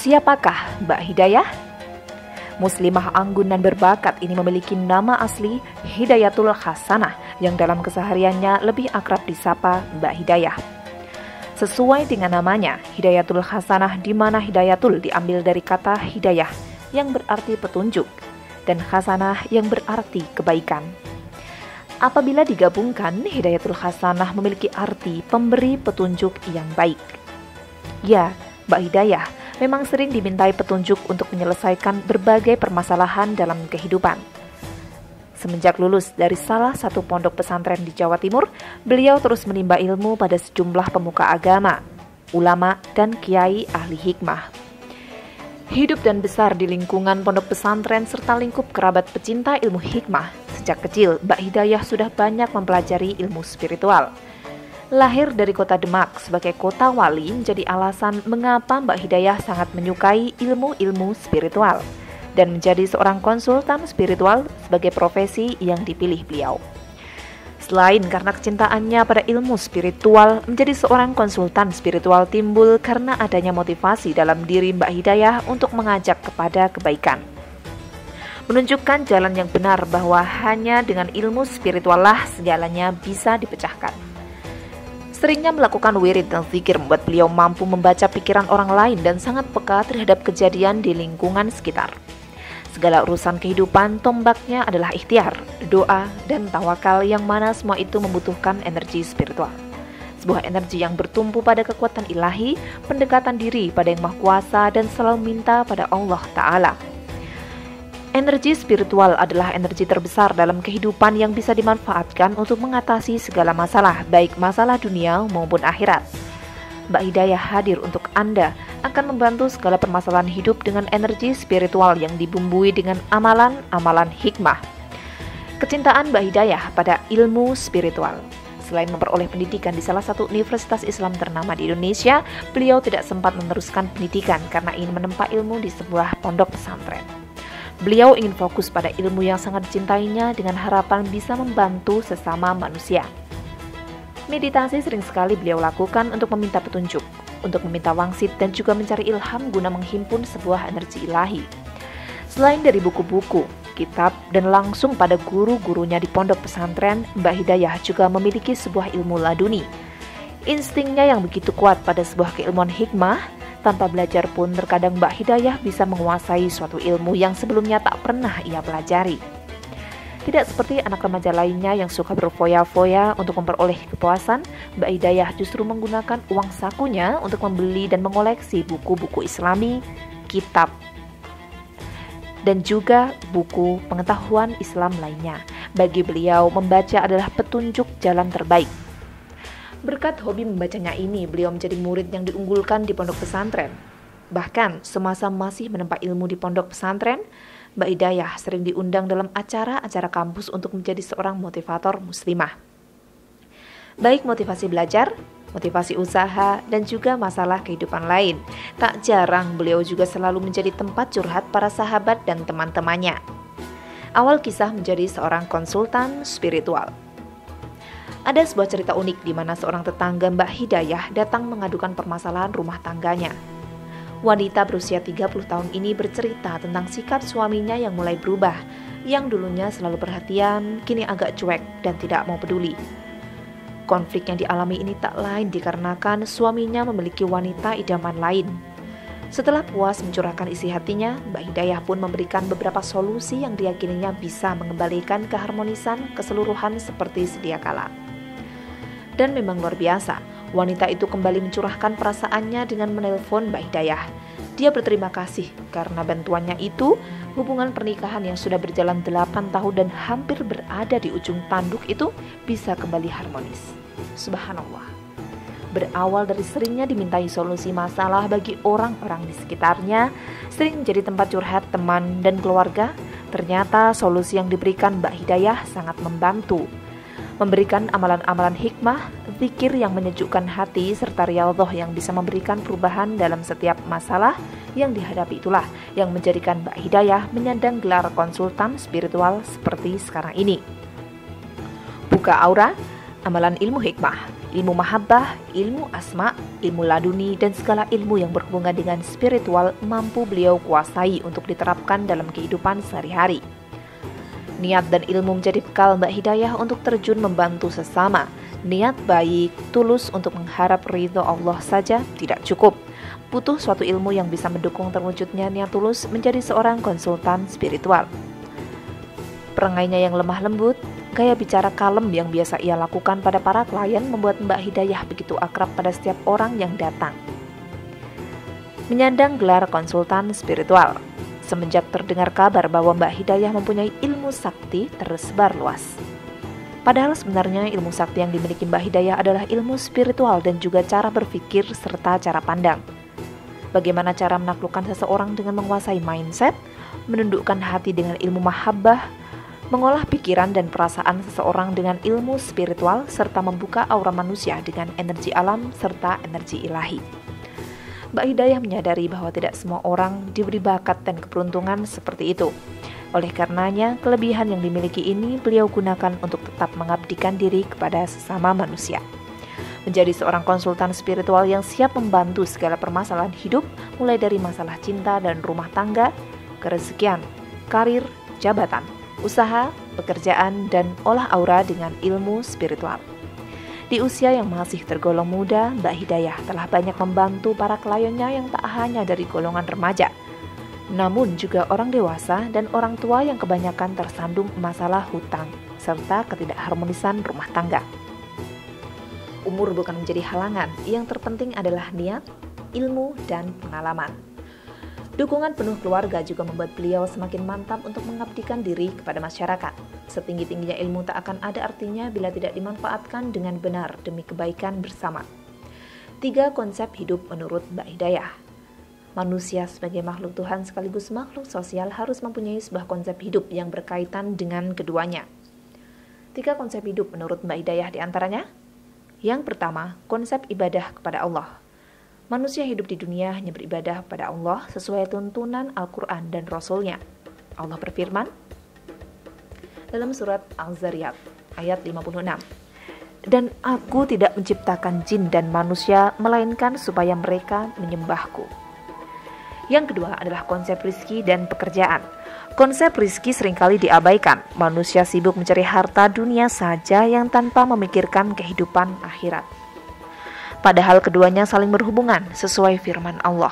Siapakah Mbak Hidayah? Muslimah anggun dan berbakat ini memiliki nama asli Hidayatul Hasanah yang dalam kesehariannya lebih akrab disapa Mbak Hidayah. Sesuai dengan namanya, Hidayatul Hasanah, di mana Hidayatul diambil dari kata hidayah yang berarti petunjuk dan hasanah yang berarti kebaikan. Apabila digabungkan, Hidayatul Hasanah memiliki arti pemberi petunjuk yang baik. Ya, Mbak Hidayah memang sering dimintai petunjuk untuk menyelesaikan berbagai permasalahan dalam kehidupan. Semenjak lulus dari salah satu pondok pesantren di Jawa Timur, beliau terus menimba ilmu pada sejumlah pemuka agama, ulama, dan kiai ahli hikmah. Hidup dan besar di lingkungan pondok pesantren serta lingkup kerabat pecinta ilmu hikmah. Sejak kecil, Mbak Hidayah sudah banyak mempelajari ilmu spiritual. Lahir dari kota Demak sebagai kota wali menjadi alasan mengapa Mbak Hidayah sangat menyukai ilmu-ilmu spiritual dan menjadi seorang konsultan spiritual sebagai profesi yang dipilih beliau. Selain karena kecintaannya pada ilmu spiritual, menjadi seorang konsultan spiritual timbul karena adanya motivasi dalam diri Mbak Hidayah untuk mengajak kepada kebaikan. Menunjukkan jalan yang benar bahwa hanya dengan ilmu spiritual lah segalanya bisa dipecahkan. Seringnya melakukan wirid dan zikir membuat beliau mampu membaca pikiran orang lain dan sangat peka terhadap kejadian di lingkungan sekitar. Segala urusan kehidupan tombaknya adalah ikhtiar, doa, dan tawakal yang mana semua itu membutuhkan energi spiritual. Sebuah energi yang bertumpu pada kekuatan ilahi, pendekatan diri pada Yang Maha Kuasa, dan selalu minta pada Allah Ta'ala. Energi spiritual adalah energi terbesar dalam kehidupan yang bisa dimanfaatkan untuk mengatasi segala masalah, baik masalah dunia maupun akhirat. Mbak Hidayah hadir untuk Anda, akan membantu segala permasalahan hidup dengan energi spiritual yang dibumbui dengan amalan-amalan hikmah. Kecintaan Mbak Hidayah pada ilmu spiritual. Selain memperoleh pendidikan di salah satu universitas Islam ternama di Indonesia, beliau tidak sempat meneruskan pendidikan karena ingin menempa ilmu di sebuah pondok pesantren. Beliau ingin fokus pada ilmu yang sangat dicintainya dengan harapan bisa membantu sesama manusia. Meditasi sering sekali beliau lakukan untuk meminta petunjuk, untuk meminta wangsit dan juga mencari ilham guna menghimpun sebuah energi ilahi. Selain dari buku-buku, kitab, dan langsung pada guru-gurunya di pondok pesantren, Mbak Hidayah juga memiliki sebuah ilmu laduni. Instingnya yang begitu kuat pada sebuah keilmuan hikmah. Tanpa belajar pun terkadang Mbak Hidayah bisa menguasai suatu ilmu yang sebelumnya tak pernah ia pelajari. Tidak seperti anak remaja lainnya yang suka berfoya-foya untuk memperoleh kepuasan, Mbak Hidayah justru menggunakan uang sakunya untuk membeli dan mengoleksi buku-buku Islami, kitab, dan juga buku pengetahuan Islam lainnya. Bagi beliau, membaca adalah petunjuk jalan terbaik. Berkat hobi membacanya ini, beliau menjadi murid yang diunggulkan di pondok pesantren. Bahkan, semasa masih menempa ilmu di pondok pesantren, Mbak Hidayah sering diundang dalam acara-acara kampus untuk menjadi seorang motivator muslimah. Baik motivasi belajar, motivasi usaha, dan juga masalah kehidupan lain. Tak jarang beliau juga selalu menjadi tempat curhat para sahabat dan teman-temannya. Awal kisah menjadi seorang konsultan spiritual. Ada sebuah cerita unik di mana seorang tetangga Mbak Hidayah datang mengadukan permasalahan rumah tangganya. Wanita berusia 30 tahun ini bercerita tentang sikap suaminya yang mulai berubah, yang dulunya selalu perhatian, kini agak cuek dan tidak mau peduli. Konflik yang dialami ini tak lain dikarenakan suaminya memiliki wanita idaman lain. Setelah puas mencurahkan isi hatinya, Mbak Hidayah pun memberikan beberapa solusi yang diyakininya bisa mengembalikan keharmonisan keseluruhan seperti sedia kala. Dan memang luar biasa, wanita itu kembali mencurahkan perasaannya dengan menelpon Mbak Hidayah. Dia berterima kasih karena bantuannya itu, hubungan pernikahan yang sudah berjalan 8 tahun dan hampir berada di ujung tanduk itu bisa kembali harmonis. Subhanallah. Berawal dari seringnya dimintai solusi masalah bagi orang-orang di sekitarnya, sering menjadi tempat curhat teman dan keluarga, ternyata solusi yang diberikan Mbak Hidayah sangat membantu. Memberikan amalan-amalan hikmah, zikir yang menyejukkan hati, serta riyadhah yang bisa memberikan perubahan dalam setiap masalah yang dihadapi itulah yang menjadikan Mbak Hidayah menyandang gelar konsultan spiritual seperti sekarang ini. Buka aura, amalan ilmu hikmah, ilmu mahabbah, ilmu asma, ilmu laduni, dan segala ilmu yang berhubungan dengan spiritual mampu beliau kuasai untuk diterapkan dalam kehidupan sehari-hari. Niat dan ilmu menjadi bekal Mbak Hidayah untuk terjun membantu sesama. Niat baik, tulus untuk mengharap ridho Allah saja tidak cukup. Butuh suatu ilmu yang bisa mendukung terwujudnya niat tulus menjadi seorang konsultan spiritual. Perangainya yang lemah lembut, gaya bicara kalem yang biasa ia lakukan pada para klien membuat Mbak Hidayah begitu akrab pada setiap orang yang datang. Menyandang gelar konsultan spiritual, semenjak terdengar kabar bahwa Mbak Hidayah mempunyai ilmu sakti tersebar luas. Padahal sebenarnya ilmu sakti yang dimiliki Mbak Hidayah adalah ilmu spiritual dan juga cara berpikir serta cara pandang. Bagaimana cara menaklukkan seseorang dengan menguasai mindset, menundukkan hati dengan ilmu mahabbah, mengolah pikiran dan perasaan seseorang dengan ilmu spiritual, serta membuka aura manusia dengan energi alam serta energi ilahi. Mbak Hidayah menyadari bahwa tidak semua orang diberi bakat dan keberuntungan seperti itu. Oleh karenanya, kelebihan yang dimiliki ini beliau gunakan untuk tetap mengabdikan diri kepada sesama manusia. Menjadi seorang konsultan spiritual yang siap membantu segala permasalahan hidup, mulai dari masalah cinta dan rumah tangga, kerezekian, karir, jabatan, usaha, pekerjaan, dan olah aura dengan ilmu spiritual. Di usia yang masih tergolong muda, Mbak Hidayah telah banyak membantu para kliennya yang tak hanya dari golongan remaja, namun juga orang dewasa dan orang tua yang kebanyakan tersandung masalah hutang, serta ketidakharmonisan rumah tangga. Umur bukan menjadi halangan, yang terpenting adalah niat, ilmu, dan pengalaman. Dukungan penuh keluarga juga membuat beliau semakin mantap untuk mengabdikan diri kepada masyarakat. Setinggi-tingginya ilmu tak akan ada artinya bila tidak dimanfaatkan dengan benar demi kebaikan bersama. 3 konsep hidup menurut Mbak Hidayah. Manusia sebagai makhluk Tuhan sekaligus makhluk sosial harus mempunyai sebuah konsep hidup yang berkaitan dengan keduanya. 3 konsep hidup menurut Mbak Hidayah diantaranya. Yang pertama, konsep ibadah kepada Allah. Manusia hidup di dunia hanya beribadah kepada Allah sesuai tuntunan Al-Quran dan Rasul-Nya. Allah berfirman dalam surat Al-Zariyat ayat 56. Dan aku tidak menciptakan jin dan manusia melainkan supaya mereka menyembahku. Yang kedua adalah konsep rizki dan pekerjaan. Konsep rizki seringkali diabaikan. Manusia sibuk mencari harta dunia saja yang tanpa memikirkan kehidupan akhirat. Padahal keduanya saling berhubungan sesuai firman Allah.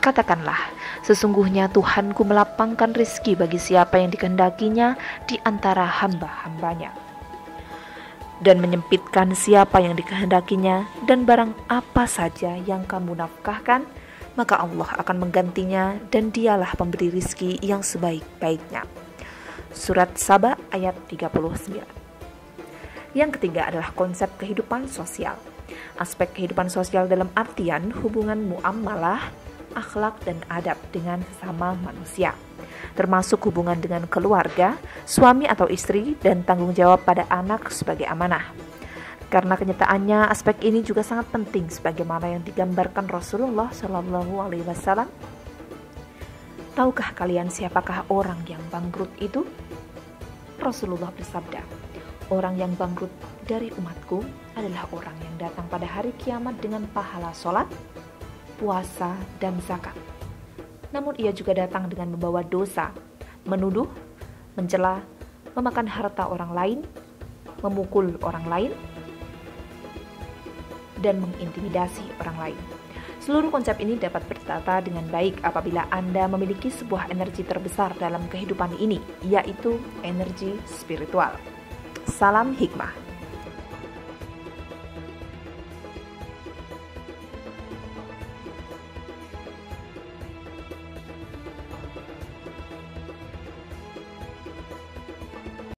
Katakanlah, sesungguhnya Tuhanku melapangkan rizki bagi siapa yang dikehendakinya di antara hamba-hambanya, dan menyempitkan siapa yang dikehendakinya, dan barang apa saja yang kamu nafkahkan, maka Allah akan menggantinya, dan dialah pemberi rizki yang sebaik-baiknya. Surat Saba ayat 39. Yang ketiga adalah konsep kehidupan sosial. Aspek kehidupan sosial dalam artian hubungan muamalah, akhlak, dan adab dengan sesama manusia, termasuk hubungan dengan keluarga, suami atau istri, dan tanggung jawab pada anak sebagai amanah. Karena kenyataannya aspek ini juga sangat penting sebagaimana yang digambarkan Rasulullah SAW. Tahukah kalian siapakah orang yang bangkrut itu? Rasulullah bersabda, orang yang bangkrut dari umatku adalah orang yang datang pada hari kiamat dengan pahala sholat, puasa, dan zakat. Namun ia juga datang dengan membawa dosa, menuduh, mencela, memakan harta orang lain, memukul orang lain, dan mengintimidasi orang lain. Seluruh konsep ini dapat bertata dengan baik apabila Anda memiliki sebuah energi terbesar dalam kehidupan ini, yaitu energi spiritual. Salam hikmah.